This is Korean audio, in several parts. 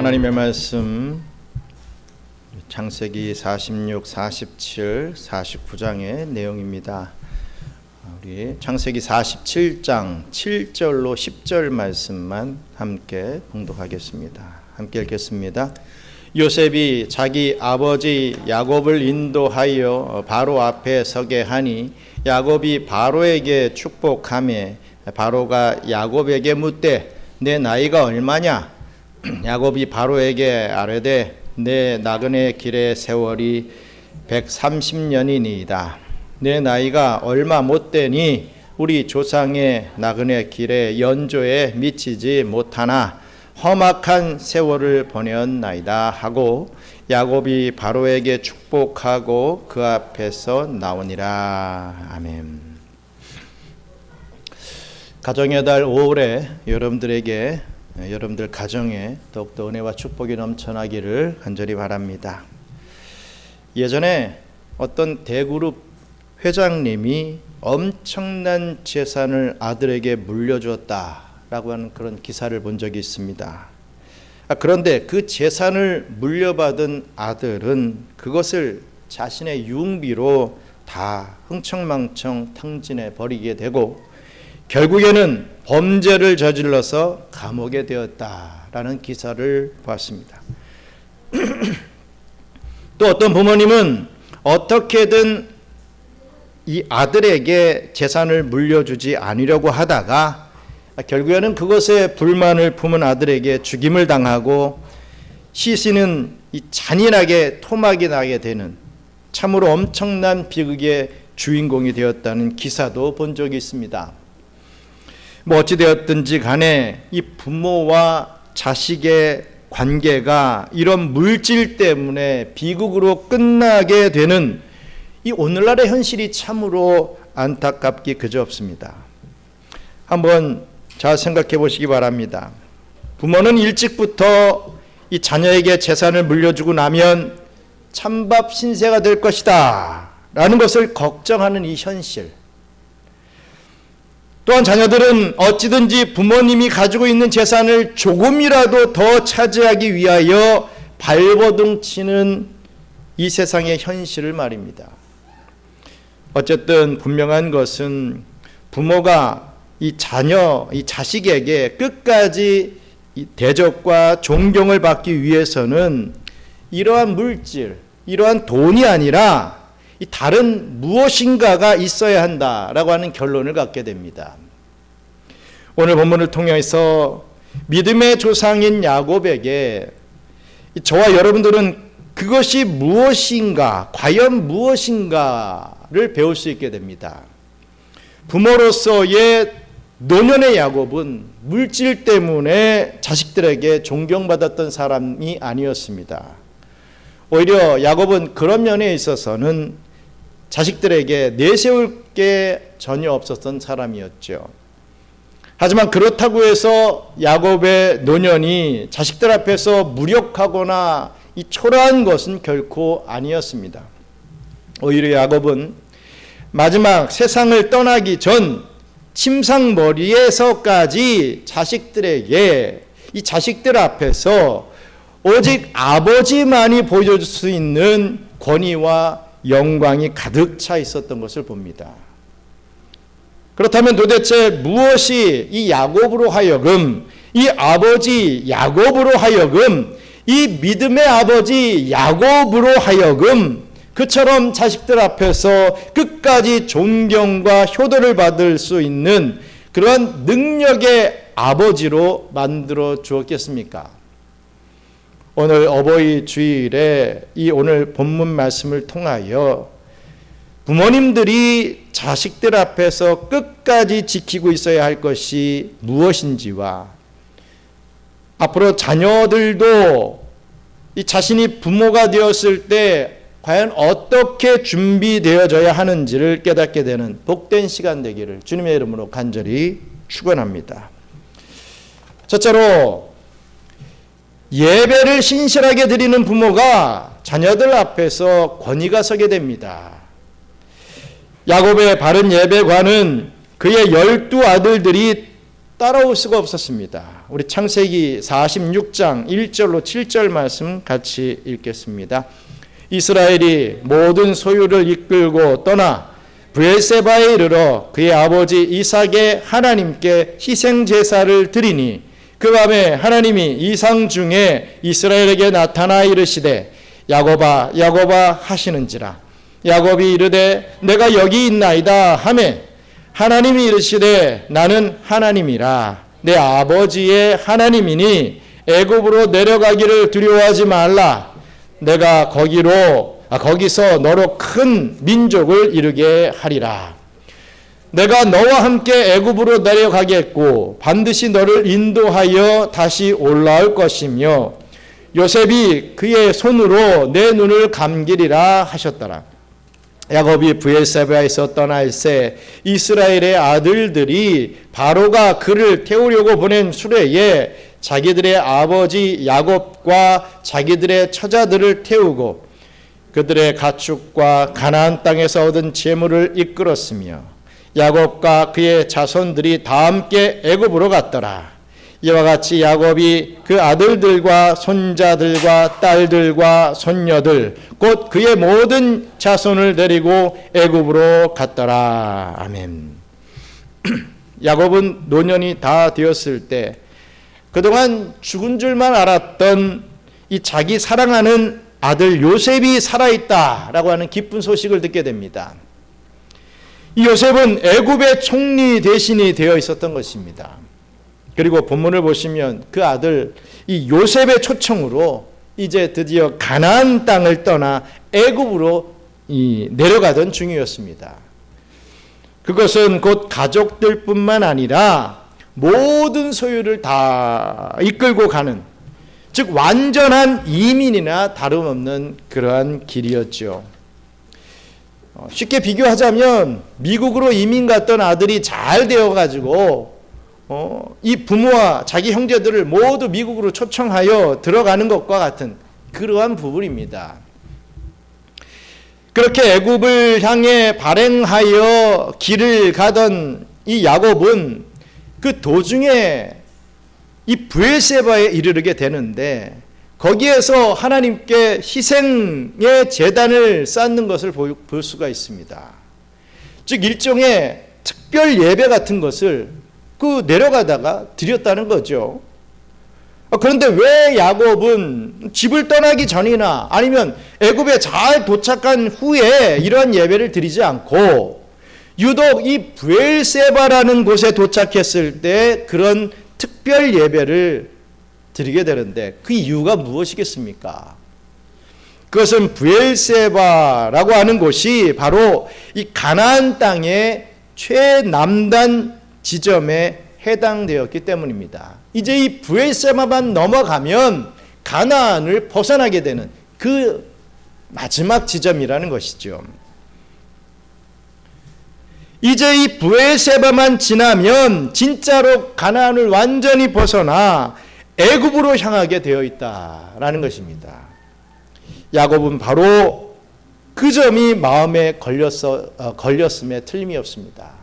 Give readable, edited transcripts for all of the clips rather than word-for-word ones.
하나님의 말씀 창세기 46, 47, 49장의 내용입니다. 우리 창세기 47장 7절로 10절 말씀만 함께 봉독하겠습니다. 함께 읽겠습니다. 요셉이 자기 아버지 야곱을 인도하여 바로 앞에 서게 하니 야곱이 바로에게 축복하매 바로가 야곱에게 묻되 내 나이가 얼마냐? 야곱이 바로에게 아뢰되 내 나그네 길의 세월이 130년이니이다. 내 나이가 얼마 못되니 우리 조상의 나그네 길의 연조에 미치지 못하나 험악한 세월을 보내었나이다 하고 야곱이 바로에게 축복하고 그 앞에서 나오니라. 아멘. 가정의 달 5월에 여러분들 가정에 더욱더 은혜와 축복이 넘쳐나기를 간절히 바랍니다. 예전에 어떤 대그룹 회장님이 엄청난 재산을 아들에게 물려주었다라고 하는 그런 기사를 본 적이 있습니다. 그런데 그 재산을 물려받은 아들은 그것을 자신의 유흥비로 다 흥청망청 탕진해 버리게 되고 결국에는 범죄를 저질러서 감옥에 되었다라는 기사를 보았습니다. 또 어떤 부모님은 어떻게든 이 아들에게 재산을 물려주지 않으려고 하다가 결국에는 그것에 불만을 품은 아들에게 죽임을 당하고 시신은 이 잔인하게 토막이 나게 되는 참으로 엄청난 비극의 주인공이 되었다는 기사도 본 적이 있습니다. 어찌되었든지 간에 이 부모와 자식의 관계가 이런 물질 때문에 비극으로 끝나게 되는 이 오늘날의 현실이 참으로 안타깝기 그저없습니다. 한번 잘 생각해 보시기 바랍니다. 부모는 일찍부터 이 자녀에게 재산을 물려주고 나면 찬밥 신세가 될 것이다 라는 것을 걱정하는 이 현실, 또한 자녀들은 어찌든지 부모님이 가지고 있는 재산을 조금이라도 더 차지하기 위하여 발버둥 치는 이 세상의 현실을 말입니다. 어쨌든 분명한 것은 부모가 이 자식에게 끝까지 대접과 존경을 받기 위해서는 이러한 물질, 이러한 돈이 아니라 이 다른 무엇인가가 있어야 한다라고 하는 결론을 갖게 됩니다. 오늘 본문을 통해서 믿음의 조상인 야곱에게 저와 여러분들은 그것이 무엇인가, 과연 무엇인가를 배울 수 있게 됩니다. 부모로서의 노년의 야곱은 물질 때문에 자식들에게 존경받았던 사람이 아니었습니다. 오히려 야곱은 그런 면에 있어서는 자식들에게 내세울 게 전혀 없었던 사람이었죠. 하지만 그렇다고 해서 야곱의 노년이 자식들 앞에서 무력하거나 이 초라한 것은 결코 아니었습니다. 오히려 야곱은 마지막 세상을 떠나기 전 침상머리에서까지 자식들에게 이 자식들 앞에서 오직 아버지만이 보여줄 수 있는 권위와 영광이 가득 차 있었던 것을 봅니다. 그렇다면 도대체 무엇이 이 야곱으로 하여금, 이 아버지 야곱으로 하여금, 이 믿음의 아버지 야곱으로 하여금 그처럼 자식들 앞에서 끝까지 존경과 효도를 받을 수 있는 그런 능력의 아버지로 만들어 주었겠습니까? 오늘 어버이 주일에 이 오늘 본문 말씀을 통하여 부모님들이 자식들 앞에서 끝까지 지키고 있어야 할 것이 무엇인지와 앞으로 자녀들도 이 자신이 부모가 되었을 때 과연 어떻게 준비되어져야 하는지를 깨닫게 되는 복된 시간 되기를 주님의 이름으로 간절히 축원합니다. 첫째로 예배를 신실하게 드리는 부모가 자녀들 앞에서 권위가 서게 됩니다. 야곱의 바른 예배관은 그의 12 아들들이 따라올 수가 없었습니다. 우리 창세기 46장 1절로 7절 말씀 같이 읽겠습니다. 이스라엘이 모든 소유를 이끌고 떠나 브엘세바에 이르러 그의 아버지 이삭의 하나님께 희생제사를 드리니 그 밤에 하나님이 이상 중에 이스라엘에게 나타나 이르시되 야곱아 야곱아 하시는지라. 야곱이 이르되 내가 여기 있나이다 하매 하나님이 이르시되 나는 하나님이라 내 아버지의 하나님이니 애굽으로 내려가기를 두려워하지 말라. 내가 거기서 너로 큰 민족을 이루게 하리라. 내가 너와 함께 애굽으로 내려가겠고 반드시 너를 인도하여 다시 올라올 것이며 요셉이 그의 손으로 내 눈을 감기리라 하셨더라. 야곱이 브엘세바에서 떠날새 이스라엘의 아들들이 바로가 그를 태우려고 보낸 수레에 자기들의 아버지 야곱과 자기들의 처자들을 태우고 그들의 가축과 가나안 땅에서 얻은 재물을 이끌었으며 야곱과 그의 자손들이 다 함께 애굽으로 갔더라. 이와 같이 야곱이 그 아들들과 손자들과 딸들과 손녀들 곧 그의 모든 자손을 데리고 애굽으로 갔더라. 아멘. 야곱은 노년이 다 되었을 때 그동안 죽은 줄만 알았던 이 자기 사랑하는 아들 요셉이 살아있다라고 하는 기쁜 소식을 듣게 됩니다. 이 요셉은 애굽의 총리 대신이 되어 있었던 것입니다. 그리고 본문을 보시면 그 아들 이 요셉의 초청으로 이제 드디어 가나안 땅을 떠나 애굽으로 내려가던 중이었습니다. 그것은 곧 가족들뿐만 아니라 모든 소유를 다 이끌고 가는, 즉 완전한 이민이나 다름없는 그러한 길이었죠. 쉽게 비교하자면 미국으로 이민 갔던 아들이 잘 되어가지고 이 부모와 자기 형제들을 모두 미국으로 초청하여 들어가는 것과 같은 그러한 부분입니다. 그렇게 애굽을 향해 발행하여 길을 가던 이 야곱은 그 도중에 이 브엘세바에 이르게 되는데 거기에서 하나님께 희생의 제단을 쌓는 것을 볼 수가 있습니다. 즉 일종의 특별 예배 같은 것을 그 내려가다가 드렸다는 거죠. 그런데 왜 야곱은 집을 떠나기 전이나 아니면 애굽에 잘 도착한 후에 이러한 예배를 드리지 않고 유독 이 브엘세바라는 곳에 도착했을 때 그런 특별 예배를 드리게 되는데 그 이유가 무엇이겠습니까? 그것은 브엘세바라고 하는 곳이 바로 이 가나안 땅의 최남단 지점에 해당되었기 때문입니다. 이제 이 브엘세바만 넘어가면 가나안을 벗어나게 되는 그 마지막 지점이라는 것이죠. 이제 이 브엘세바만 지나면 진짜로 가나안을 완전히 벗어나 애굽으로 향하게 되어 있다라는 것입니다. 야곱은 바로 그 점이 마음에 걸렸음에 틀림이 없습니다.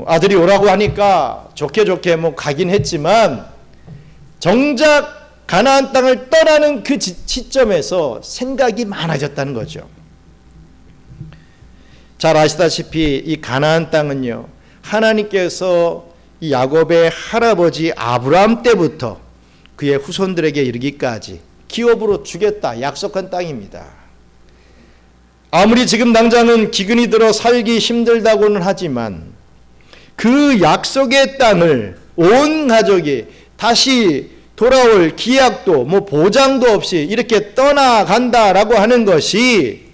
아들이 오라고 하니까 좋게 가긴 했지만 정작 가나안 땅을 떠나는 그 시점에서 생각이 많아졌다는 거죠. 잘 아시다시피 이 가나안 땅은요, 하나님께서 이 야곱의 할아버지 아브라함 때부터 그의 후손들에게 이르기까지 기업으로 주겠다 약속한 땅입니다. 아무리 지금 당장은 기근이 들어 살기 힘들다고는 하지만 그 약속의 땅을 온 가족이 다시 돌아올 기약도 보장도 없이 이렇게 떠나간다라고 하는 것이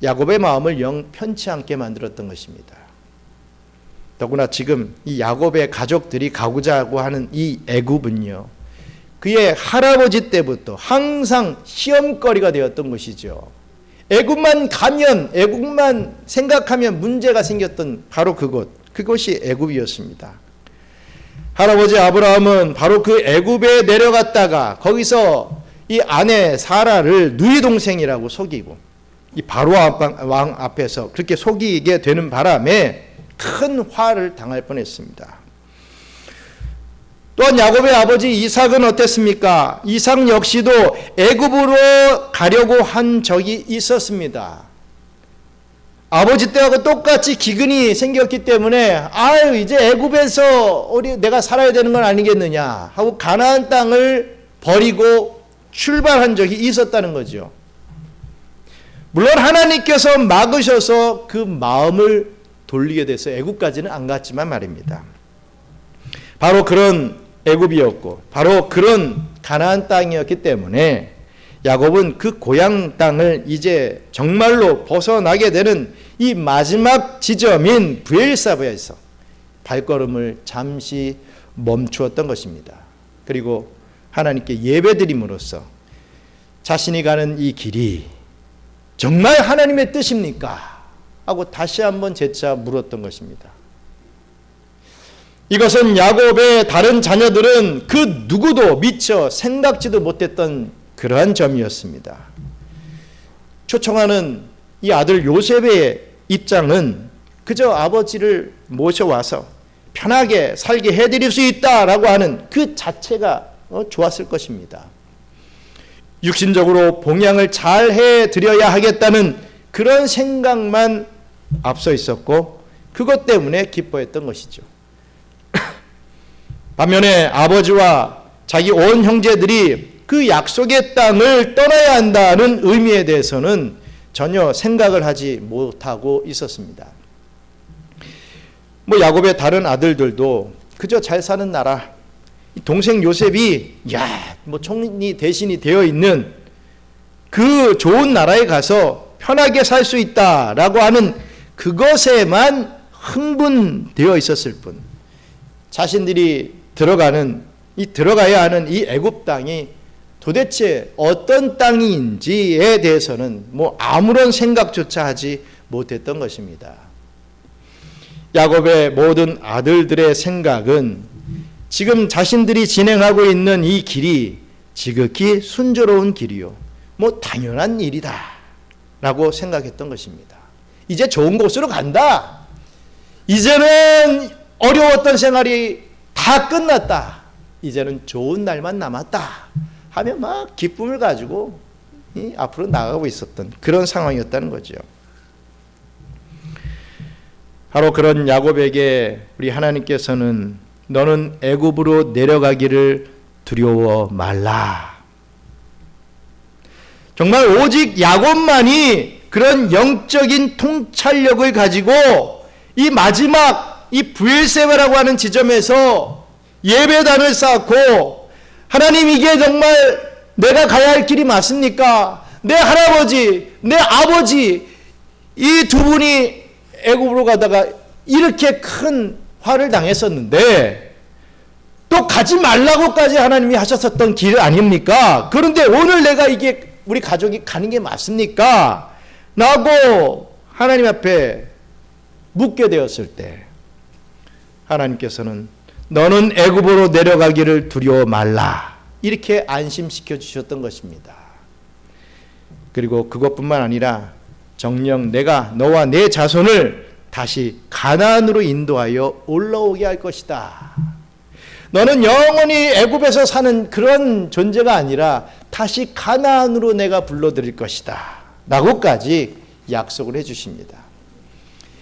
야곱의 마음을 영 편치 않게 만들었던 것입니다. 더구나 지금 이 야곱의 가족들이 가고자 하는 이 애굽은요, 그의 할아버지 때부터 항상 시험거리가 되었던 것이죠. 애굽만 가면, 애굽만 생각하면 문제가 생겼던 바로 그곳이 애굽이었습니다. 할아버지 아브라함은 바로 그 애굽에 내려갔다가 거기서 이 아내 사라를 누이 동생이라고 속이고 이 바로 왕 앞에서 그렇게 속이게 되는 바람에 큰 화를 당할 뻔했습니다. 또한 야곱의 아버지 이삭은 어땠습니까? 이삭 역시도 애굽으로 가려고 한 적이 있었습니다. 아버지 때하고 똑같이 기근이 생겼기 때문에 아유 이제 애굽에서 내가 살아야 되는 건 아니겠느냐 하고 가나안 땅을 버리고 출발한 적이 있었다는 거죠. 물론 하나님께서 막으셔서 그 마음을 돌리게 돼서 애굽까지는 안 갔지만 말입니다. 바로 그런 애굽이었고 바로 그런 가나안 땅이었기 때문에 야곱은 그 고향 땅을 이제 정말로 벗어나게 되는 이 마지막 지점인 브엘사바에서 발걸음을 잠시 멈추었던 것입니다. 그리고 하나님께 예배드림으로써 자신이 가는 이 길이 정말 하나님의 뜻입니까? 하고 다시 한번 재차 물었던 것입니다. 이것은 야곱의 다른 자녀들은 그 누구도 미처 생각지도 못했던 그러한 점이었습니다. 초청하는 이 아들 요셉의 입장은 그저 아버지를 모셔와서 편하게 살게 해드릴 수 있다라고 하는 그 자체가 좋았을 것입니다. 육신적으로 봉양을 잘 해드려야 하겠다는 그런 생각만 앞서 있었고 그것 때문에 기뻐했던 것이죠. 반면에 아버지와 자기 온 형제들이 그 약속의 땅을 떠나야 한다는 의미에 대해서는 전혀 생각을 하지 못하고 있었습니다. 야곱의 다른 아들들도 그저 잘 사는 나라, 동생 요셉이 총리 대신이 되어 있는 그 좋은 나라에 가서 편하게 살 수 있다라고 하는 그것에만 흥분되어 있었을 뿐 자신들이 들어가야 하는 이 애굽 땅이 도대체 어떤 땅인지에 대해서는 아무런 생각조차 하지 못했던 것입니다. 야곱의 모든 아들들의 생각은 지금 자신들이 진행하고 있는 이 길이 지극히 순조로운 길이요 당연한 일이다 라고 생각했던 것입니다. 이제 좋은 곳으로 간다. 이제는 어려웠던 생활이 다 끝났다. 이제는 좋은 날만 남았다 하며 막 기쁨을 가지고 앞으로 나가고 있었던 그런 상황이었다는 거죠. 바로 그런 야곱에게 우리 하나님께서는 너는 애굽으로 내려가기를 두려워 말라. 정말 오직 야곱만이 그런 영적인 통찰력을 가지고 이 마지막 이 브엘세바라고 하는 지점에서 예배단을 쌓고 하나님 이게 정말 내가 가야 할 길이 맞습니까? 내 할아버지, 내 아버지 이 두 분이 애굽으로 가다가 이렇게 큰 화를 당했었는데 또 가지 말라고까지 하나님이 하셨었던 길 아닙니까? 그런데 오늘 내가 이게 우리 가족이 가는 게 맞습니까? 라고 하나님 앞에 묻게 되었을 때 하나님께서는 너는 애굽으로 내려가기를 두려워 말라 이렇게 안심시켜 주셨던 것입니다. 그리고 그것뿐만 아니라 정녕 내가 너와 내 자손을 다시 가나안으로 인도하여 올라오게 할 것이다. 너는 영원히 애굽에서 사는 그런 존재가 아니라 다시 가나안으로 내가 불러들일 것이다 라고까지 약속을 해주십니다.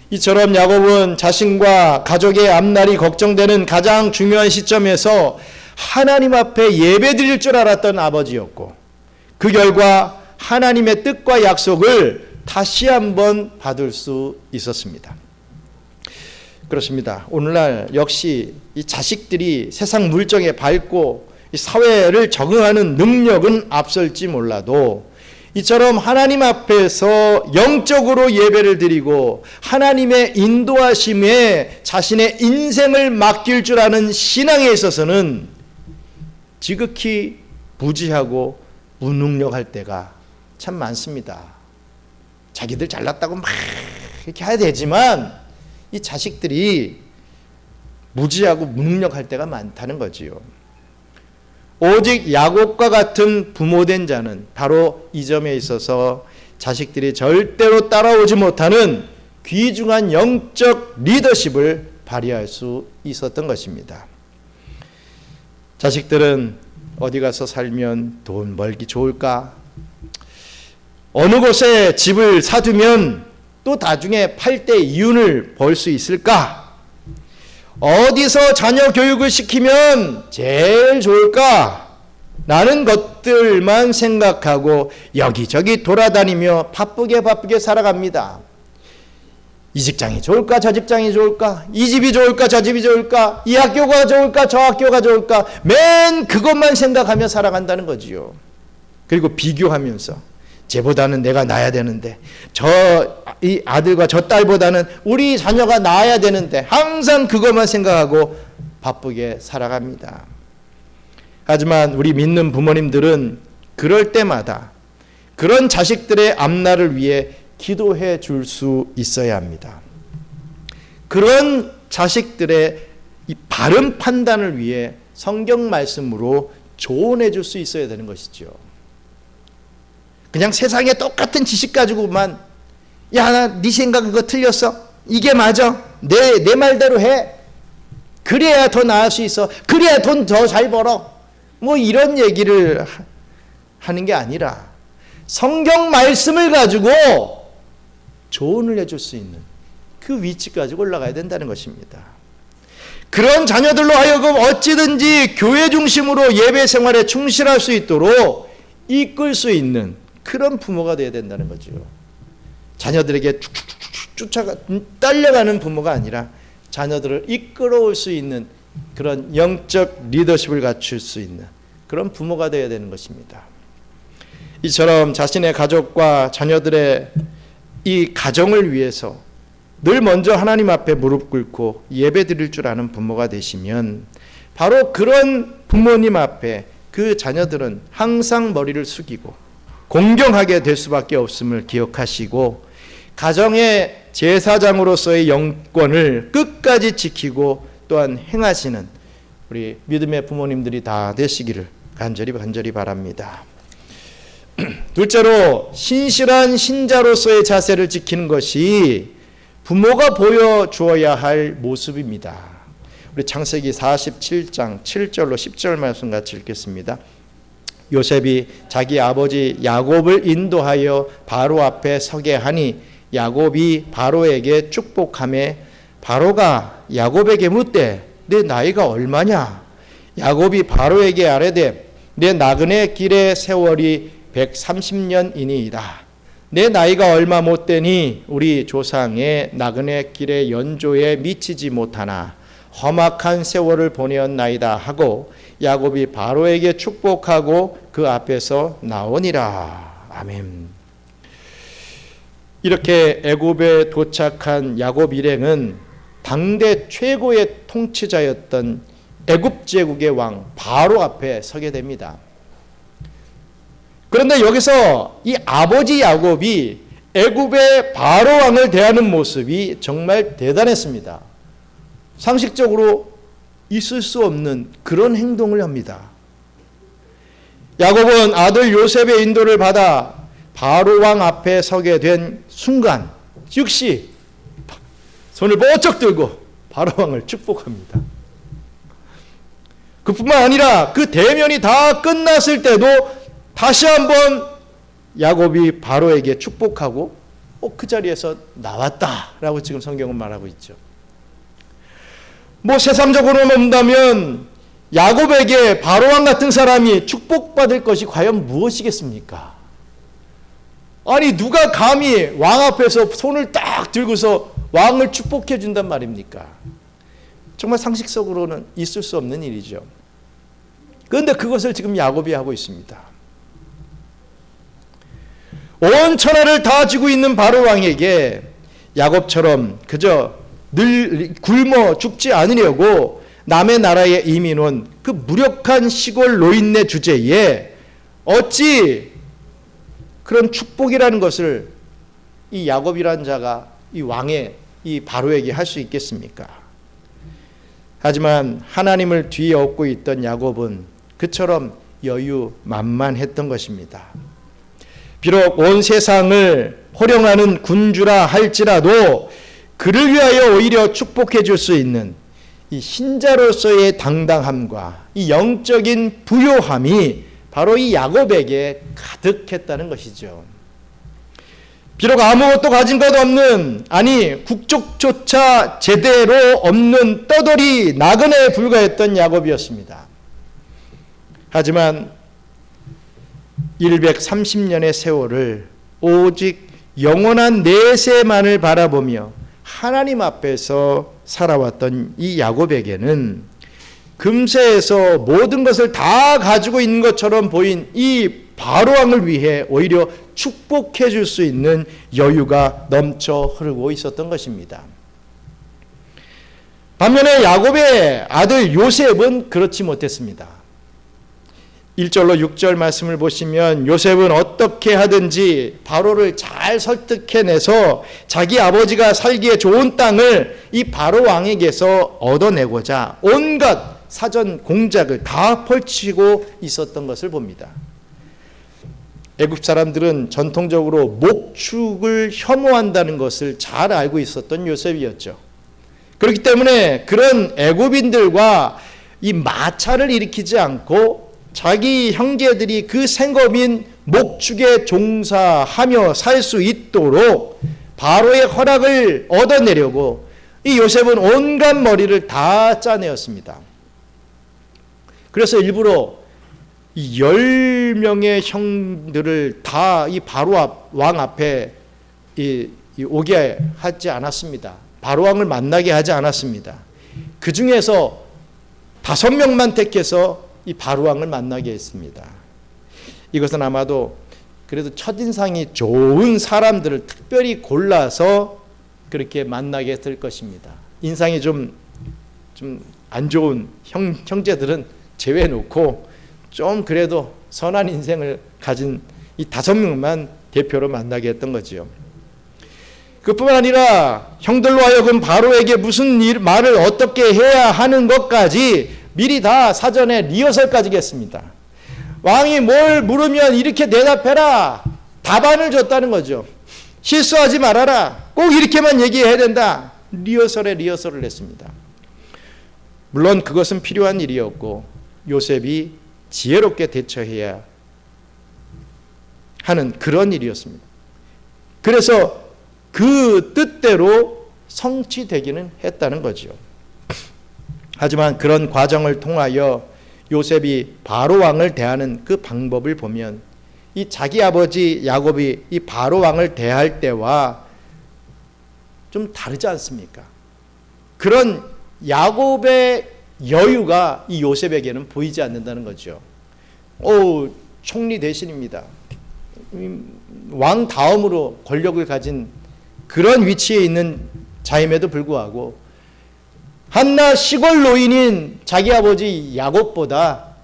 이처럼 야곱은 자신과 가족의 앞날이 걱정되는 가장 중요한 시점에서 하나님 앞에 예배드릴 줄 알았던 아버지였고 그 결과 하나님의 뜻과 약속을 다시 한번 받을 수 있었습니다. 그렇습니다. 오늘날 역시 이 자식들이 세상 물정에 밟고 이 사회를 적응하는 능력은 앞설지 몰라도 이처럼 하나님 앞에서 영적으로 예배를 드리고 하나님의 인도하심에 자신의 인생을 맡길 줄 아는 신앙에 있어서는 지극히 부지하고 무능력할 때가 참 많습니다. 자기들 잘났다고 막 이렇게 해야 되지만 이 자식들이 무지하고 무능력할 때가 많다는 거지요. 오직 야곱과 같은 부모된 자는 바로 이 점에 있어서 자식들이 절대로 따라오지 못하는 귀중한 영적 리더십을 발휘할 수 있었던 것입니다. 자식들은 어디 가서 살면 돈 벌기 좋을까? 어느 곳에 집을 사두면 또 나중에 팔 때 이윤을 벌 수 있을까? 어디서 자녀 교육을 시키면 제일 좋을까? 라는 것들만 생각하고 여기저기 돌아다니며 바쁘게 살아갑니다. 이 직장이 좋을까? 저 직장이 좋을까? 이 집이 좋을까? 저 집이 좋을까? 이 학교가 좋을까? 저 학교가 좋을까? 맨 그것만 생각하며 살아간다는 거지요. 그리고 비교하면서 쟤보다는 내가 나아야 되는데, 이 아들과 저 딸보다는 우리 자녀가 나아야 되는데, 항상 그것만 생각하고 바쁘게 살아갑니다. 하지만 우리 믿는 부모님들은 그럴 때마다 그런 자식들의 앞날을 위해 기도해 줄 수 있어야 합니다. 그런 자식들의 이 바른 판단을 위해 성경 말씀으로 조언해 줄 수 있어야 되는 것이죠. 그냥 세상에 똑같은 지식 가지고만 야, 네 생각 그거 틀렸어. 이게 맞아. 내 말대로 해. 그래야 더 나을 수 있어. 그래야 돈 더 잘 벌어. 뭐 이런 얘기를 하는 게 아니라 성경 말씀을 가지고 조언을 해줄 수 있는 그 위치까지 올라가야 된다는 것입니다. 그런 자녀들로 하여금 어찌든지 교회 중심으로 예배 생활에 충실할 수 있도록 이끌 수 있는 그런 부모가 되어야 된다는 거죠. 자녀들에게 딸려가는 부모가 아니라 자녀들을 이끌어올 수 있는 그런 영적 리더십을 갖출 수 있는 그런 부모가 되어야 되는 것입니다. 이처럼 자신의 가족과 자녀들의 이 가정을 위해서 늘 먼저 하나님 앞에 무릎 꿇고 예배 드릴 줄 아는 부모가 되시면 바로 그런 부모님 앞에 그 자녀들은 항상 머리를 숙이고 공경하게 될 수밖에 없음을 기억하시고 가정의 제사장으로서의 영권을 끝까지 지키고 또한 행하시는 우리 믿음의 부모님들이 다 되시기를 간절히 바랍니다. 둘째로 신실한 신자로서의 자세를 지키는 것이 부모가 보여주어야 할 모습입니다. 우리 창세기 47장 7절로 10절 말씀 같이 읽겠습니다. 요셉이 자기 아버지 야곱을 인도하여 바로 앞에 서게 하니 야곱이 바로에게 축복하며 바로가 야곱에게 묻되 내 나이가 얼마냐? 야곱이 바로에게 아뢰되 내 나그네 길의 세월이 130년이니이다. 내 나이가 얼마 못 되니 우리 조상의 나그네 길의 연조에 미치지 못하나 험악한 세월을 보내었나이다 하고 야곱이 바로에게 축복하고 그 앞에서 나오니라. 아멘. 이렇게 애굽에 도착한 야곱 일행은 당대 최고의 통치자였던 애굽 제국의 왕 바로 앞에 서게 됩니다. 그런데 여기서 이 아버지 야곱이 애굽의 바로 왕을 대하는 모습이 정말 대단했습니다. 상식적으로 있을 수 없는 그런 행동을 합니다. 야곱은 아들 요셉의 인도를 받아 바로 왕 앞에 서게 된 순간 즉시 손을 번쩍 들고 바로 왕을 축복합니다. 그뿐만 아니라 그 대면이 다 끝났을 때도 다시 한번 야곱이 바로에게 축복하고 그 자리에서 나왔다라고 지금 성경은 말하고 있죠. 뭐 세상적으로 본다면 야곱에게 바로왕 같은 사람이 축복받을 것이 과연 무엇이겠습니까? 아니 누가 감히 왕 앞에서 손을 딱 들고서 왕을 축복해 준단 말입니까? 정말 상식적으로는 있을 수 없는 일이죠. 그런데 그것을 지금 야곱이 하고 있습니다. 온 천하를 다 쥐고 있는 바로왕에게 야곱처럼 그저 늘 굶어 죽지 않으려고 남의 나라에 이민 온 그 무력한 시골 노인네 주제에 어찌 그런 축복이라는 것을 이 야곱이라는 자가 이 왕의 이 바로에게 할 수 있겠습니까? 하지만 하나님을 뒤에 업고 있던 야곱은 그처럼 여유만만했던 것입니다. 비록 온 세상을 호령하는 군주라 할지라도 그를 위하여 오히려 축복해 줄 수 있는 이 신자로서의 당당함과 이 영적인 부요함이 바로 이 야곱에게 가득했다는 것이죠. 비록 아무것도 가진 것 없는, 아니 국적조차 제대로 없는 떠돌이 나그네에 불과했던 야곱이었습니다. 하지만 130년의 세월을 오직 영원한 내세만을 바라보며 하나님 앞에서 살아왔던 이 야곱에게는 금세에서 모든 것을 다 가지고 있는 것처럼 보인 이 바로왕을 위해 오히려 축복해 줄 수 있는 여유가 넘쳐 흐르고 있었던 것입니다. 반면에 야곱의 아들 요셉은 그렇지 못했습니다. 1절로 6절 말씀을 보시면 요셉은 어떻게 하든지 바로를 잘 설득해내서 자기 아버지가 살기에 좋은 땅을 이 바로 왕에게서 얻어내고자 온갖 사전 공작을 다 펼치고 있었던 것을 봅니다. 애굽 사람들은 전통적으로 목축을 혐오한다는 것을 잘 알고 있었던 요셉이었죠. 그렇기 때문에 그런 애굽인들과 이 마찰을 일으키지 않고 자기 형제들이 그 생업인 목축에 종사하며 살 수 있도록 바로의 허락을 얻어내려고 이 요셉은 온갖 머리를 다 짜내었습니다. 그래서 일부러 이 10명의 형들을 다 이 바로 왕 앞에 오게 하지 않았습니다. 바로 왕을 만나게 하지 않았습니다. 그 중에서 5명만 택해서 이 바로왕을 만나게 했습니다. 이것은 아마도 그래도 첫인상이 좋은 사람들을 특별히 골라서 그렇게 만나게 했을 것입니다. 인상이 좀 안 좋은 형제들은 제외해놓고 좀 그래도 선한 인생을 가진 이 5명만 대표로 만나게 했던 거죠. 그뿐만 아니라 형들로 하여금 바로에게 무슨 말을 어떻게 해야 하는 것까지 미리 다 사전에 리허설까지 했습니다. 왕이 뭘 물으면 이렇게 대답해라. 답안을 줬다는 거죠. 실수하지 말아라. 꼭 이렇게만 얘기해야 된다. 리허설을 했습니다. 물론 그것은 필요한 일이었고 요셉이 지혜롭게 대처해야 하는 그런 일이었습니다. 그래서 그 뜻대로 성취되기는 했다는 거죠. 하지만 그런 과정을 통하여 요셉이 바로 왕을 대하는 그 방법을 보면 이 자기 아버지 야곱이 이 바로 왕을 대할 때와 좀 다르지 않습니까? 그런 야곱의 여유가 이 요셉에게는 보이지 않는다는 거죠. 총리 대신입니다. 왕 다음으로 권력을 가진 그런 위치에 있는 자임에도 불구하고 한낱 시골 노인인 자기 아버지 야곱보다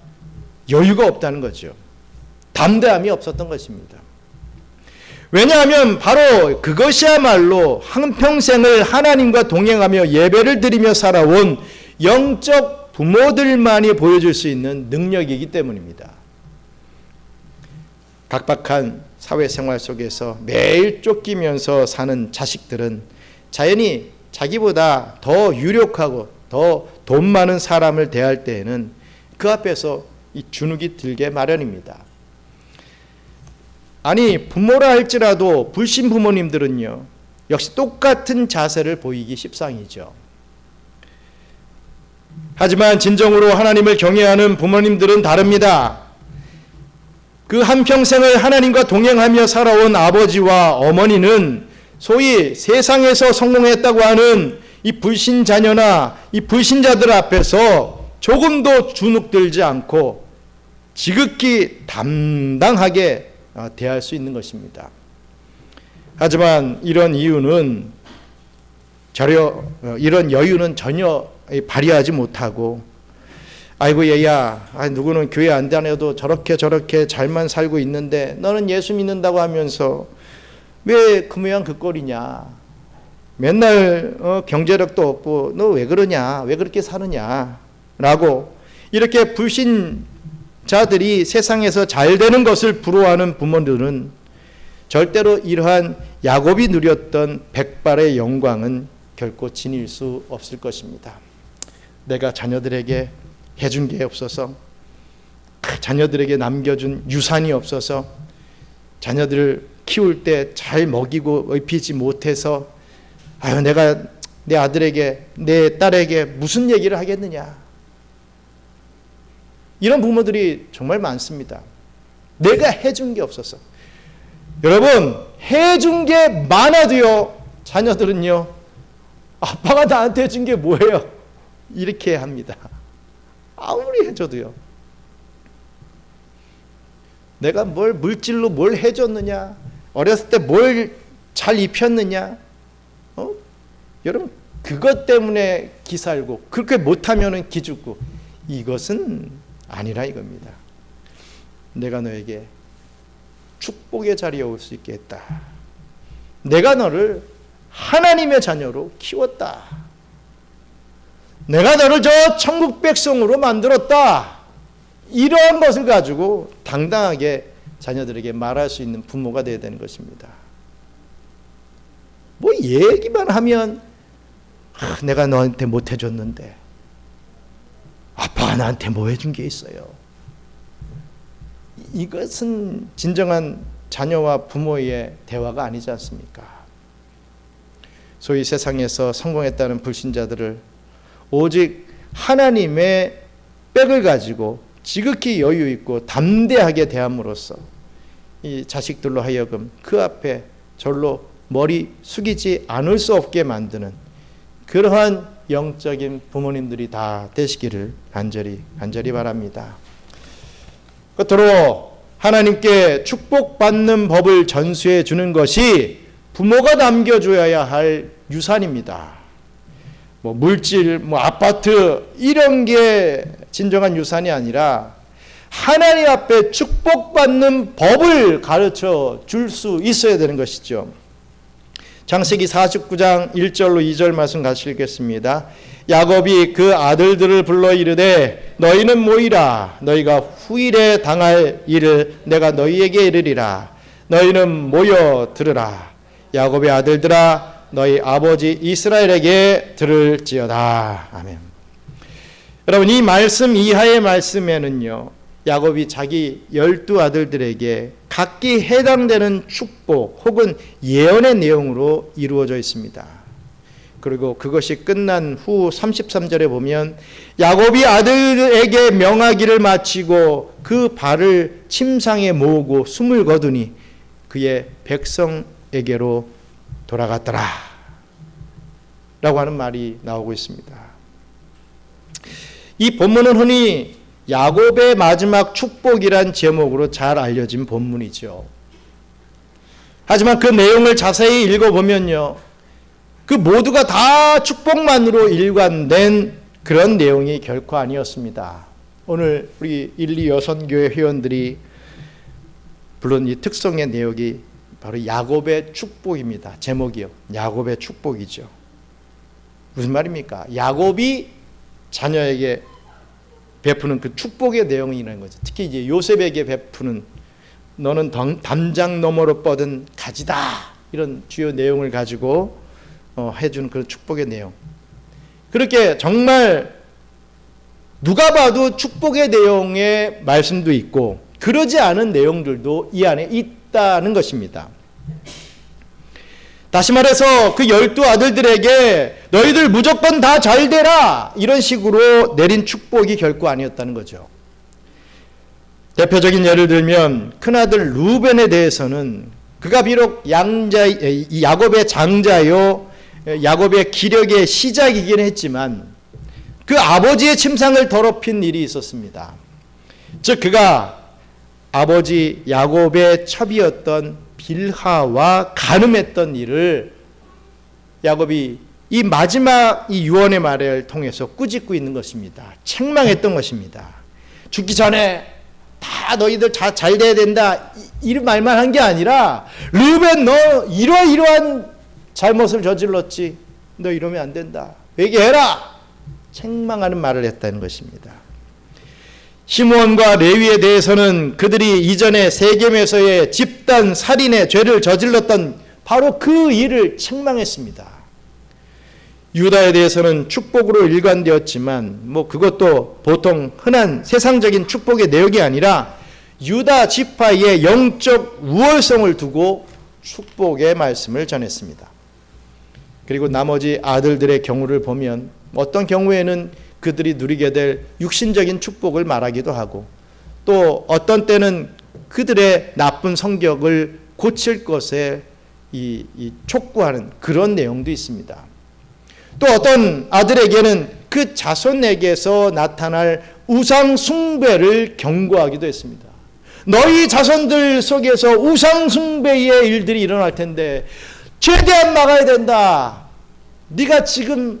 여유가 없다는 거죠. 담대함이 없었던 것입니다. 왜냐하면 바로 그것이야말로 한평생을 하나님과 동행하며 예배를 드리며 살아온 영적 부모들만이 보여줄 수 있는 능력이기 때문입니다. 각박한 사회생활 속에서 매일 쫓기면서 사는 자식들은 자연히 자기보다 더 유력하고 더 돈 많은 사람을 대할 때에는 그 앞에서 이 주눅이 들게 마련입니다. 아니 부모라 할지라도 불신 부모님들은요 역시 똑같은 자세를 보이기 십상이죠. 하지만 진정으로 하나님을 경외하는 부모님들은 다릅니다. 그 한평생을 하나님과 동행하며 살아온 아버지와 어머니는 소위 세상에서 성공했다고 하는 이 불신 자녀나 이 불신자들 앞에서 조금도 주눅들지 않고 지극히 담당하게 대할 수 있는 것입니다. 하지만 이런 여유는 전혀 발휘하지 못하고 아이고 얘야 누구는 교회 안 다녀도 저렇게 잘만 살고 있는데 너는 예수 믿는다고 하면서 왜 그 모양 그 꼴이냐 맨날 경제력도 없고 너 왜 그러냐 왜 그렇게 사느냐 라고 이렇게 불신자들이 세상에서 잘 되는 것을 부러워하는 부모들은 절대로 이러한 야곱이 누렸던 백발의 영광은 결코 지닐 수 없을 것입니다. 내가 자녀들에게 해준 게 없어서, 자녀들에게 남겨준 유산이 없어서, 자녀들을 키울 때 잘 먹이고 입히지 못해서 아유 내가 내 아들에게 내 딸에게 무슨 얘기를 하겠느냐, 이런 부모들이 정말 많습니다. 내가 해준 게 없어서. 여러분, 해준 게 많아도요, 자녀들은요, 아빠가 나한테 해준 게 뭐예요? 이렇게 합니다. 아무리 해줘도요. 내가 뭘 물질로 뭘 해줬느냐, 어렸을 때 뭘 잘 입혔느냐, 여러분 그것 때문에 기살고 그렇게 못하면은 기죽고, 이것은 아니라 이겁니다. 내가 너에게 축복의 자리에 올 수 있게 했다. 내가 너를 하나님의 자녀로 키웠다. 내가 너를 저 천국 백성으로 만들었다. 이러한 것을 가지고 당당하게 자녀들에게 말할 수 있는 부모가 되어야 되는 것입니다. 뭐 얘기만 하면 내가 너한테 못 해줬는데 아빠가 나한테 뭐 해준 게 있어요. 이것은 진정한 자녀와 부모의 대화가 아니지 않습니까? 소위 세상에서 성공했다는 불신자들을 오직 하나님의 백을 가지고 지극히 여유 있고 담대하게 대함으로써 이 자식들로 하여금 그 앞에 절로 머리 숙이지 않을 수 없게 만드는 그러한 영적인 부모님들이 다 되시기를 간절히 바랍니다. 끝으로 하나님께 축복받는 법을 전수해 주는 것이 부모가 남겨줘야 할 유산입니다. 뭐 물질, 뭐 아파트 이런 게 진정한 유산이 아니라 하나님 앞에 축복받는 법을 가르쳐 줄 수 있어야 되는 것이죠. 창세기 49장 1절로 2절 말씀 같이 읽겠습니다. 야곱이 그 아들들을 불러 이르되 너희는 모이라. 너희가 후일에 당할 일을 내가 너희에게 이르리라. 너희는 모여 들으라. 야곱의 아들들아 너희 아버지 이스라엘에게 들을지어다. 아멘. 여러분, 이 말씀 이하의 말씀에는요, 야곱이 자기 12 아들들에게 각기 해당되는 축복 혹은 예언의 내용으로 이루어져 있습니다. 그리고 그것이 끝난 후 33절에 보면 야곱이 아들에게 명하기를 마치고 그 발을 침상에 모으고 숨을 거두니 그의 백성에게로 돌아갔더라 라고 하는 말이 나오고 있습니다. 이 본문은 흔히 야곱의 마지막 축복이란 제목으로 잘 알려진 본문이죠. 하지만 그 내용을 자세히 읽어보면요, 그 모두가 다 축복만으로 일관된 그런 내용이 결코 아니었습니다. 오늘 우리 1, 2 여선교회 회원들이 부른 이 특성의 내용이 바로 야곱의 축복입니다. 제목이요, 야곱의 축복이죠. 무슨 말입니까? 야곱이 자녀에게 베푸는 그 축복의 내용이라는 거죠. 특히 이제 요셉에게 베푸는 너는 담장 너머로 뻗은 가지다, 이런 주요 내용을 가지고 해주는 그런 축복의 내용. 그렇게 정말 누가 봐도 축복의 내용의 말씀도 있고 그러지 않은 내용들도 이 안에 있다는 것입니다. 다시 말해서 그 12 아들들에게 너희들 무조건 다 잘 되라 이런 식으로 내린 축복이 결코 아니었다는 거죠. 대표적인 예를 들면 큰아들 루벤에 대해서는 그가 비록 야곱의 장자요, 야곱의 기력의 시작이긴 했지만 그 아버지의 침상을 더럽힌 일이 있었습니다. 즉 그가 아버지 야곱의 첩이었던 빌하와 간음했던 일을 야곱이 이 마지막 이 유언의 말을 통해서 꾸짖고 있는 것입니다. 책망했던 것입니다. 죽기 전에 다 너희들 잘 돼야 된다 이런 말만 한 게 아니라 르벤 너 이러한 잘못을 저질렀지, 너 이러면 안 된다, 회개해라, 책망하는 말을 했다는 것입니다. 시므온과 레위에 대해서는 그들이 이전에 세겜에서의 집단 살인의 죄를 저질렀던 바로 그 일을 책망했습니다. 유다에 대해서는 축복으로 일관되었지만 그것도 보통 흔한 세상적인 축복의 내용이 아니라 유다 지파의 영적 우월성을 두고 축복의 말씀을 전했습니다. 그리고 나머지 아들들의 경우를 보면 어떤 경우에는 그들이 누리게 될 육신적인 축복을 말하기도 하고, 또 어떤 때는 그들의 나쁜 성격을 고칠 것에 촉구하는 그런 내용도 있습니다. 또 어떤 아들에게는 그 자손에게서 나타날 우상 숭배를 경고하기도 했습니다. 너희 자손들 속에서 우상 숭배의 일들이 일어날 텐데 최대한 막아야 된다. 네가 지금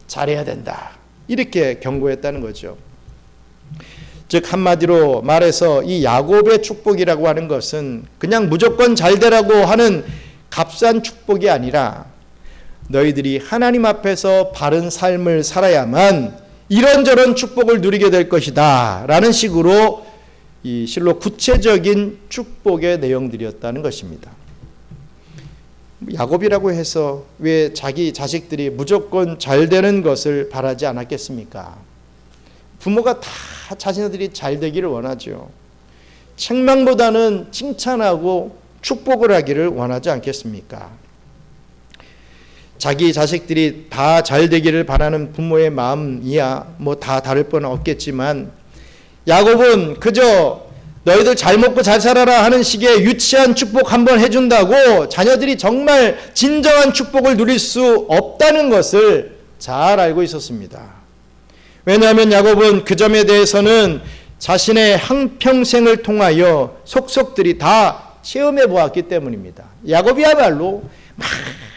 잘해야 된다. 이렇게 경고했다는 거죠. 즉 한마디로 말해서 이 야곱의 축복이라고 하는 것은 그냥 무조건 잘 되라고 하는 값싼 축복이 아니라 너희들이 하나님 앞에서 바른 삶을 살아야만 이런저런 축복을 누리게 될 것이다 라는 식으로 이 실로 구체적인 축복의 내용들이었다는 것입니다. 야곱이라고 해서 왜 자기 자식들이 무조건 잘 되는 것을 바라지 않았겠습니까? 부모가 다 자신들이 잘 되기를 원하죠. 책망보다는 칭찬하고 축복을 하기를 원하지 않겠습니까? 자기 자식들이 다 잘 되기를 바라는 부모의 마음이야 다 다를 뻔 없겠지만, 야곱은 그저 너희들 잘 먹고 잘 살아라 하는 식의 유치한 축복 한번 해준다고 자녀들이 정말 진정한 축복을 누릴 수 없다는 것을 잘 알고 있었습니다. 왜냐하면 야곱은 그 점에 대해서는 자신의 한평생을 통하여 속속들이 다 체험해 보았기 때문입니다. 야곱이야말로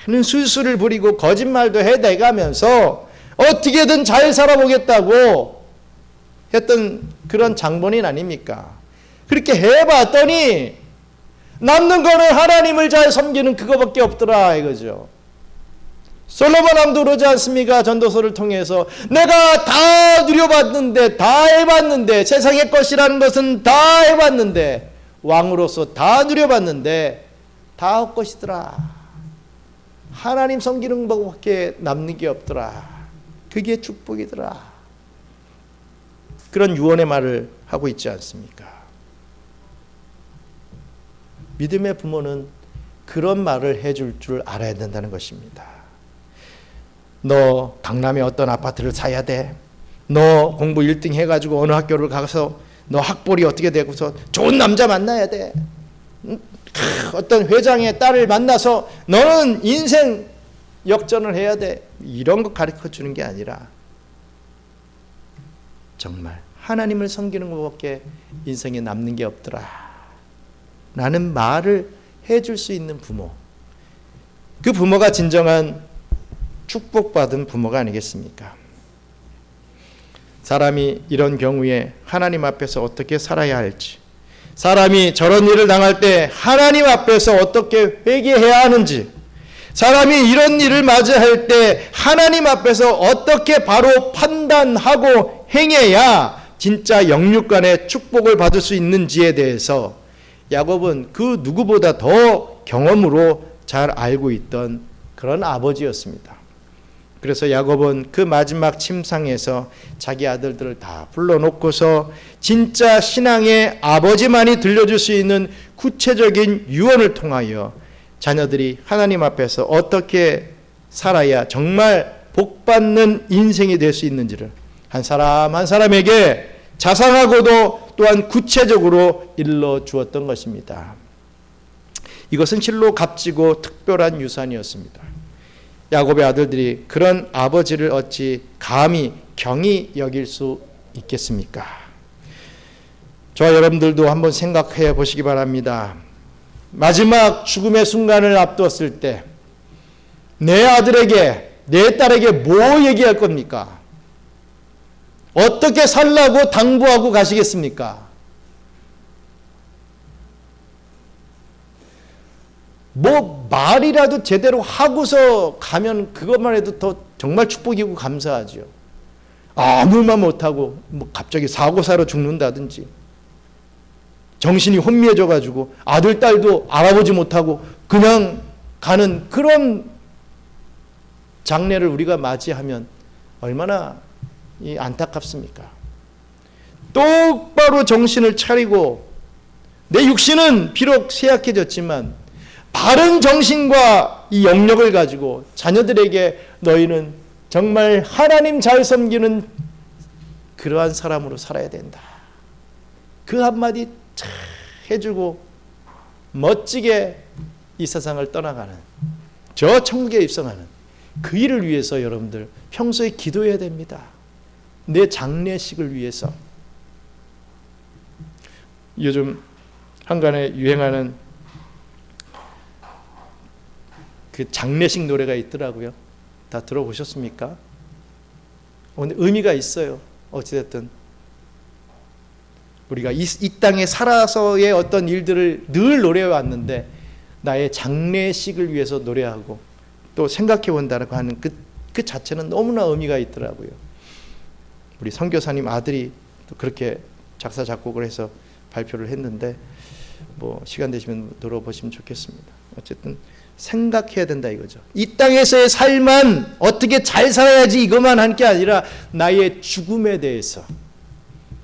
많은 술수를 부리고 거짓말도 해대가면서 어떻게든 잘 살아보겠다고 했던 그런 장본인 아닙니까? 그렇게 해봤더니 남는 거는 하나님을 잘 섬기는 그거밖에 없더라 이거죠. 솔로몬 왕도 그러지 않습니까? 전도서를 통해서 내가 다 누려봤는데, 다 해봤는데, 세상의 것이라는 것은 다 해봤는데, 왕으로서 다 누려봤는데 다 헛것이더라. 하나님 섬기는 것밖에 남는 게 없더라. 그게 축복이더라. 그런 유언의 말을 하고 있지 않습니까? 믿음의 부모는 그런 말을 해줄 줄 알아야 된다는 것입니다. 너 강남에 어떤 아파트를 사야 돼. 너 공부 1등 해가지고 어느 학교를 가서 너 학벌이 어떻게 되고서 좋은 남자 만나야 돼. 어떤 회장의 딸을 만나서 너는 인생 역전을 해야 돼. 이런 거 가르쳐 주는 게 아니라 정말 하나님을 섬기는 것밖에 인생에 남는 게 없더라 라는 말을 해줄 수 있는 부모, 그 부모가 진정한 축복받은 부모가 아니겠습니까? 사람이 이런 경우에 하나님 앞에서 어떻게 살아야 할지, 사람이 저런 일을 당할 때 하나님 앞에서 어떻게 회개해야 하는지, 사람이 이런 일을 맞이할 때 하나님 앞에서 어떻게 바로 판단하고 행해야 진짜 영육간의 축복을 받을 수 있는지에 대해서 야곱은 그 누구보다 더 경험으로 잘 알고 있던 그런 아버지였습니다. 그래서 야곱은 그 마지막 침상에서 자기 아들들을 다 불러놓고서 진짜 신앙의 아버지만이 들려줄 수 있는 구체적인 유언을 통하여 자녀들이 하나님 앞에서 어떻게 살아야 정말 복받는 인생이 될 수 있는지를 한 사람 한 사람에게 자상하고도 또한 구체적으로 일러주었던 것입니다. 이것은 실로 값지고 특별한 유산이었습니다. 야곱의 아들들이 그런 아버지를 어찌 감히 경히 여길 수 있겠습니까? 저와 여러분들도 한번 생각해 보시기 바랍니다. 마지막 죽음의 순간을 앞두었을 때 내 아들에게, 내 딸에게 뭐 얘기할 겁니까? 어떻게 살라고 당부하고 가시겠습니까? 뭐 말이라도 제대로 하고서 가면 그것만 해도 더 정말 축복이고 감사하죠. 아무 말 못하고 뭐 갑자기 사고사로 죽는다든지, 정신이 혼미해져 가지고 아들 딸도 알아보지 못하고 그냥 가는 그런 장례를 우리가 맞이하면 얼마나 안타깝습니까? 똑바로 정신을 차리고 내 육신은 비록 쇠약해졌지만 바른 정신과 이 영역을 가지고 자녀들에게 너희는 정말 하나님 잘 섬기는 그러한 사람으로 살아야 된다. 그 한마디 참 해주고 멋지게 이 세상을 떠나가는, 저 천국에 입성하는 그 일을 위해서 여러분들 평소에 기도해야 됩니다. 내 장례식을 위해서. 요즘 한간에 유행하는 그 장례식 노래가 있더라고요. 다 들어보셨습니까? 근데 의미가 있어요. 어찌됐든 우리가 이 땅에 살아서의 어떤 일들을 늘 노래해 왔는데 나의 장례식을 위해서 노래하고 또 생각해 본다고 하는 그 자체는 너무나 의미가 있더라고요. 우리 선교사님 아들이 또 그렇게 작사 작곡을 해서 발표를 했는데 뭐 시간 되시면 들어보시면 좋겠습니다. 어쨌든 생각해야 된다 이거죠. 이 땅에서의 삶만 어떻게 잘 살아야지 이것만 한 게 아니라 나의 죽음에 대해서,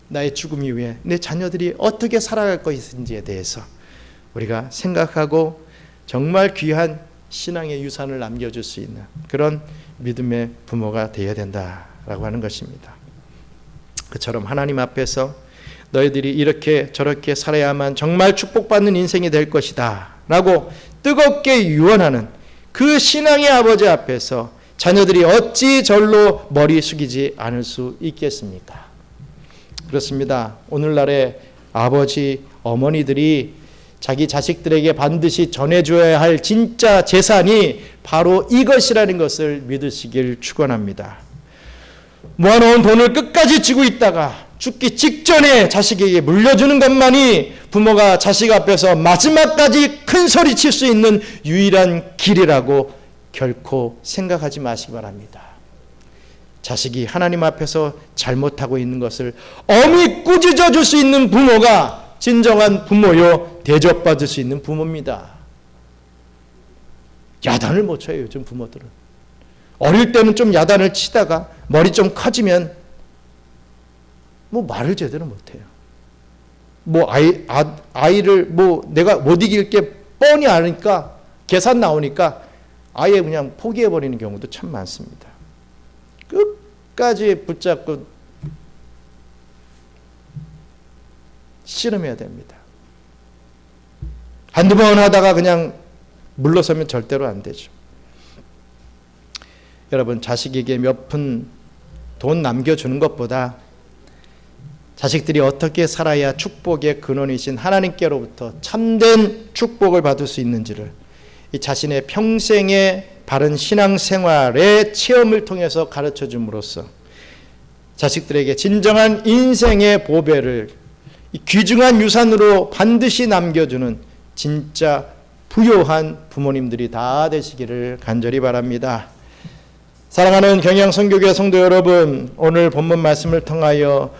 나의 죽음 이후에 내 자녀들이 어떻게 살아갈 것인지에 대해서 우리가 생각하고 정말 귀한 신앙의 유산을 남겨줄 수 있는 그런 믿음의 부모가 되어야 된다라고 하는 것입니다. 그처럼 하나님 앞에서 너희들이 이렇게 저렇게 살아야만 정말 축복받는 인생이 될 것이다 라고 뜨겁게 유언하는 그 신앙의 아버지 앞에서 자녀들이 어찌 절로 머리 숙이지 않을 수 있겠습니까? 그렇습니다. 오늘날의 아버지, 어머니들이 자기 자식들에게 반드시 전해줘야 할 진짜 재산이 바로 이것이라는 것을 믿으시길 축원합니다. 모아놓은 돈을 끝까지 쥐고 있다가 죽기 직전에 자식에게 물려주는 것만이 부모가 자식 앞에서 마지막까지 큰 소리 칠 수 있는 유일한 길이라고 결코 생각하지 마시기 바랍니다. 자식이 하나님 앞에서 잘못하고 있는 것을 엄히 꾸짖어 줄 수 있는 부모가 진정한 부모요, 대접받을 수 있는 부모입니다. 야단을 못 쳐요, 요즘 부모들은. 어릴 때는 좀 야단을 치다가 머리 좀 커지면 뭐 말을 제대로 못해요. 뭐 아이를 뭐 내가 못 이길 게 뻔히 아니까 계산 나오니까 아예 그냥 포기해버리는 경우도 참 많습니다. 끝까지 붙잡고 씨름해야 됩니다. 한두 번 하다가 그냥 물러서면 절대로 안 되죠. 여러분, 자식에게 몇 푼 돈 남겨주는 것보다 자식들이 어떻게 살아야 축복의 근원이신 하나님께로부터 참된 축복을 받을 수 있는지를 이 자신의 평생의 바른 신앙생활의 체험을 통해서 가르쳐 줌으로써 자식들에게 진정한 인생의 보배를 이 귀중한 유산으로 반드시 남겨주는 진짜 부요한 부모님들이 다 되시기를 간절히 바랍니다. 사랑하는 경양선교회 성도 여러분, 오늘 본문 말씀을 통하여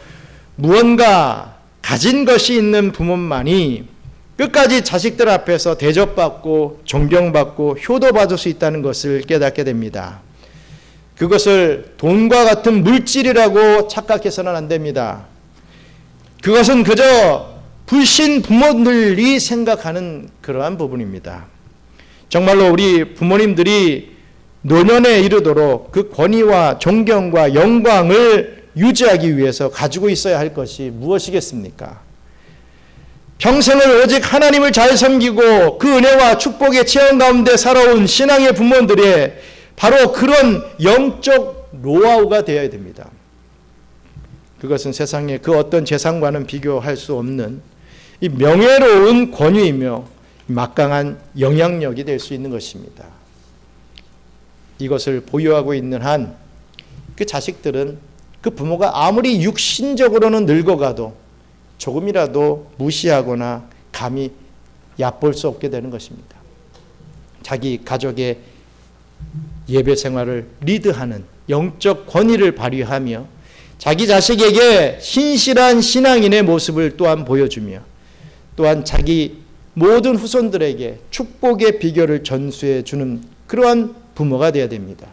무언가 가진 것이 있는 부모만이 끝까지 자식들 앞에서 대접받고 존경받고 효도받을 수 있다는 것을 깨닫게 됩니다. 그것을 돈과 같은 물질이라고 착각해서는 안 됩니다. 그것은 그저 불신 부모들이 생각하는 그러한 부분입니다. 정말로 우리 부모님들이 노년에 이르도록 그 권위와 존경과 영광을 유지하기 위해서 가지고 있어야 할 것이 무엇이겠습니까? 평생을 오직 하나님을 잘 섬기고 그 은혜와 축복의 체험 가운데 살아온 신앙의 부모들의 바로 그런 영적 노하우가 되어야 됩니다. 그것은 세상의 그 어떤 재산과는 비교할 수 없는 이 명예로운 권위이며 막강한 영향력이 될 수 있는 것입니다. 이것을 보유하고 있는 한 그 자식들은 그 부모가 아무리 육신적으로는 늙어가도 조금이라도 무시하거나 감히 얕볼 수 없게 되는 것입니다. 자기 가족의 예배 생활을 리드하는 영적 권위를 발휘하며 자기 자식에게 신실한 신앙인의 모습을 또한 보여주며 또한 자기 모든 후손들에게 축복의 비결을 전수해 주는 그러한 부모가 되어야 됩니다.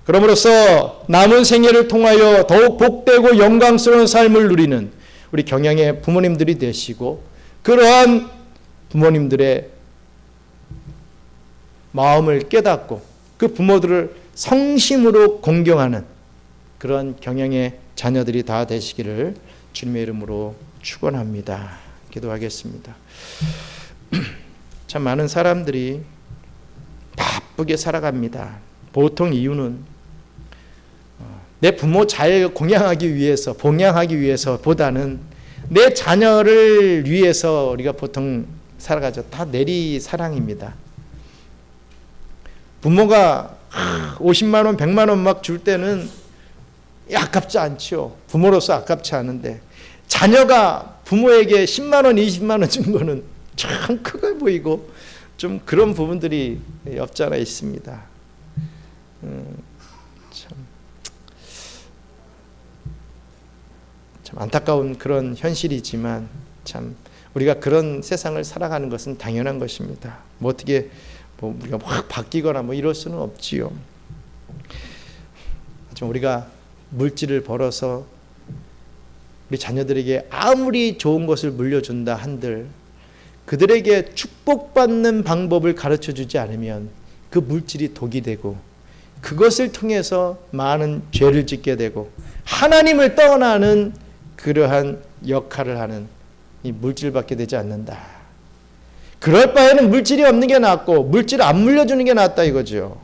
그럼으로써 남은 생애를 통하여 더욱 복되고 영광스러운 삶을 누리는 우리 경양의 부모님들이 되시고, 그러한 부모님들의 마음을 깨닫고 그 부모들을 성심으로 공경하는 그런 경양의 자녀들이 다 되시기를 주님의 이름으로 축원합니다. 기도하겠습니다. 참 많은 사람들이 바쁘게 살아갑니다. 보통 이유는 내 부모 잘 공양하기 위해서, 봉양하기 위해서보다는 내 자녀를 위해서 우리가 보통 살아가죠. 다 내리 사랑입니다. 부모가 50만 원, 100만 원 막 줄 때는 아깝지 않죠. 부모로서 아깝지 않은데, 자녀가 부모에게 10만 원, 20만 원 준 거는 참 크게 보이고 좀 그런 부분들이 없지 않아 있습니다. 참 안타까운 그런 현실이지만, 참 우리가 그런 세상을 살아가는 것은 당연한 것입니다. 뭐 어떻게 우리가 확 바뀌거나 이럴 수는 없지요. 하지만 우리가 물질을 벌어서 우리 자녀들에게 아무리 좋은 것을 물려준다 한들 그들에게 축복받는 방법을 가르쳐주지 않으면 그 물질이 독이 되고, 그것을 통해서 많은 죄를 짓게 되고 하나님을 떠나는 그러한 역할을 하는 이 물질밖에 되지 않는다. 그럴 바에는 물질이 없는 게 낫고 물질을 안 물려주는 게 낫다 이거죠.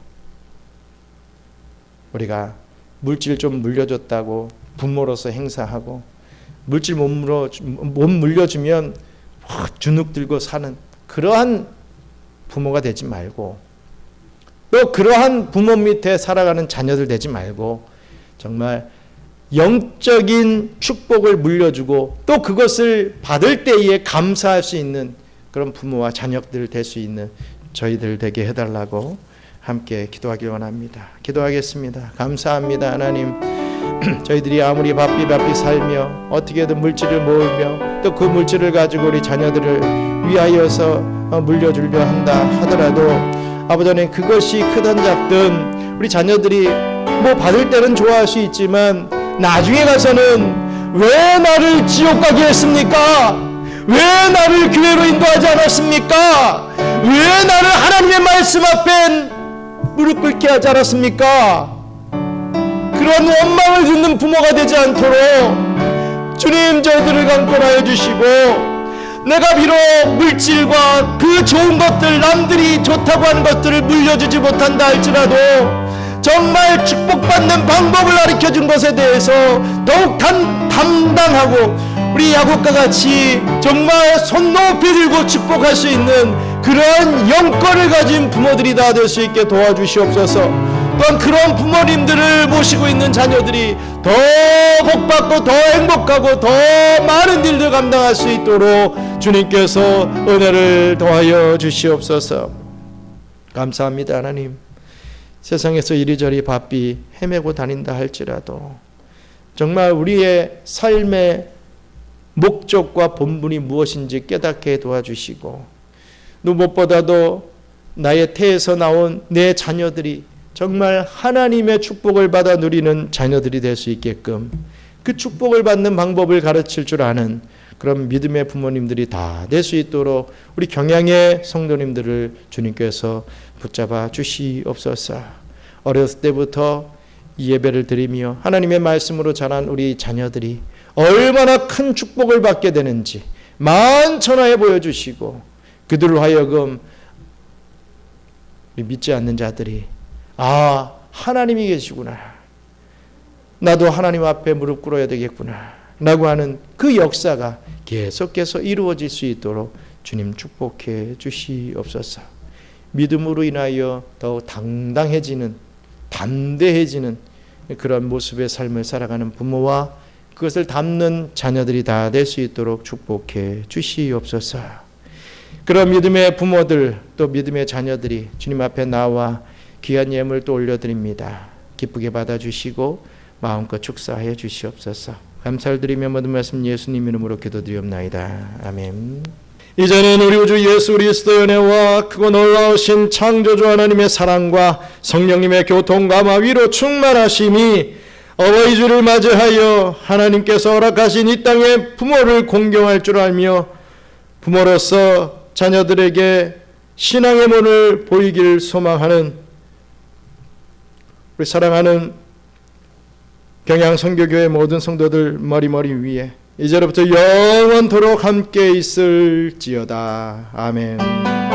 우리가 물질 좀 물려줬다고 부모로서 행사하고, 물질 못 물려주면 주눅 들고 사는 그러한 부모가 되지 말고, 또 그러한 부모 밑에 살아가는 자녀들 되지 말고, 정말 영적인 축복을 물려주고 또 그것을 받을 때에 감사할 수 있는 그런 부모와 자녀들 될 수 있는 저희들 되게 해달라고 함께 기도하길 원합니다. 기도하겠습니다. 감사합니다. 하나님, 저희들이 아무리 바삐 살며 어떻게든 물질을 모으며 또 그 물질을 가지고 우리 자녀들을 위하여서 물려주려 한다 하더라도, 아버지 하나님, 그것이 크든 작든 우리 자녀들이 뭐 받을 때는 좋아할 수 있지만 나중에 가서는 왜 나를 지옥 가게 했습니까? 왜 나를 교회로 인도하지 않았습니까? 왜 나를 하나님의 말씀 앞에 무릎 꿇게 하지 않았습니까? 그런 원망을 듣는 부모가 되지 않도록 주님 저희들을 강권하여 주시고, 내가 비록 물질과 그 좋은 것들, 남들이 좋다고 하는 것들을 물려주지 못한다 할지라도 정말 축복받는 방법을 가르쳐준 것에 대해서 더욱 당당하고 우리 야곱과 같이 정말 손 높이 들고 축복할 수 있는 그런 영권을 가진 부모들이 다 될 수 있게 도와주시옵소서. 또한 그런 부모님들을 모시고 있는 자녀들이 더 복받고 더 행복하고 더 많은 일들 감당할 수 있도록 주님께서 은혜를 더하여 주시옵소서. 감사합니다. 하나님, 세상에서 이리저리 바삐 헤매고 다닌다 할지라도 정말 우리의 삶의 목적과 본분이 무엇인지 깨닫게 도와주시고, 무엇보다도 나의 태에서 나온 내 자녀들이 정말 하나님의 축복을 받아 누리는 자녀들이 될 수 있게끔 그 축복을 받는 방법을 가르칠 줄 아는 그런 믿음의 부모님들이 다 될 수 있도록 우리 경양의 성도님들을 주님께서 붙잡아 주시옵소서. 어렸을 때부터 이 예배를 드리며 하나님의 말씀으로 자란 우리 자녀들이 얼마나 큰 축복을 받게 되는지 만천하에 보여주시고, 그들로 하여금 믿지 않는 자들이 하나님이 계시구나, 나도 하나님 앞에 무릎 꿇어야 되겠구나 라고 하는 그 역사가 계속해서 이루어질 수 있도록 주님 축복해 주시옵소서. 믿음으로 인하여 더욱 당당해지는, 담대해지는 그런 모습의 삶을 살아가는 부모와 그것을 담는 자녀들이 다 될 수 있도록 축복해 주시옵소서. 그런 믿음의 부모들 또 믿음의 자녀들이 주님 앞에 나와 귀한 예물 또 올려드립니다. 기쁘게 받아주시고 마음껏 축사하여 주시옵소서. 감사를 드리며 모든 말씀 예수님 이름으로 기도드리옵나이다. 아멘. 이제는 우리 우주 예수 그리스도의 은혜와 크고 놀라우신 창조주 하나님의 사랑과 성령님의 교통과 마위로 충만하심이 어버이 주를 맞이하여 하나님께서 허락하신 이 땅의 부모를 공경할 줄 알며 부모로서 자녀들에게 신앙의 문을 보이길 소망하는 우리 사랑하는 경양선교교회 모든 성도들 머리머리 위에 이제로부터 영원토록 함께 있을지어다. 아멘.